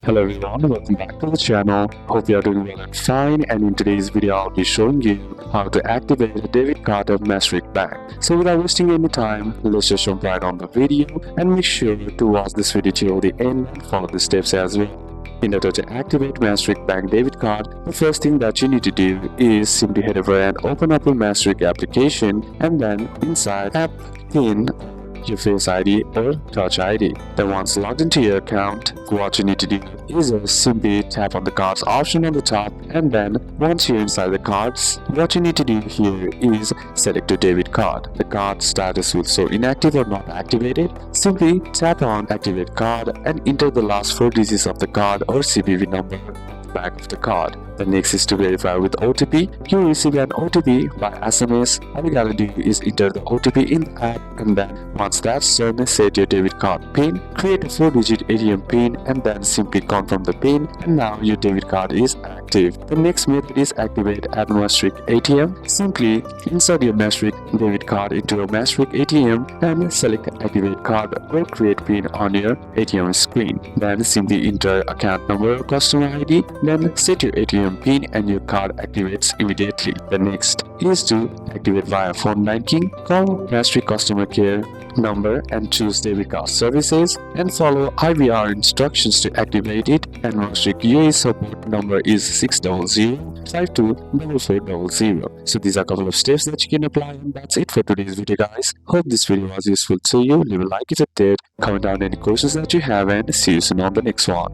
Hello everyone, welcome back to the channel. Hope you are doing well and fine, and in today's video I'll be showing you how to activate a debit card of Mashreq Bank. So without wasting any time, let's just jump right on the video and make sure to watch this video till the end and follow the steps as well. In order to activate Mashreq Bank debit card, the first thing that you need to do is simply head over and open up your Mashreq application, and then inside app in your Face ID or Touch ID. Then once logged into your account, what you need to do is just simply tap on the cards option on the top, and then once you're inside the cards, what you need to do here is select your debit card. The card status will show inactive or not activated. Simply tap on activate card and enter the last 4 digits of the card or CVV number back of the card. The next is to verify with OTP. You receive an OTP by SMS. All you gotta do is enter the OTP in the app, and then once that's done, set your debit card PIN, create a 4-digit ATM PIN, and then simply confirm the PIN, and now your debit card is active. The next method is activate at Mashreq ATM. Simply insert your Mashreq debit card into a Mashreq ATM and select activate card or create PIN on your ATM screen. Then simply enter account number or customer ID, then set your ATM PIN and your card activates immediately. The next is to activate via phone banking. Call Mashreq customer care number and choose debit card services and follow IVR instructions to activate it, and Mashreq UAE support number is 600-524400. So these are a couple of steps that you can apply, and that's it for today's video guys. Hope this video was useful to you. Leave a like if it did, comment down any questions that you have, and see you soon on the next one.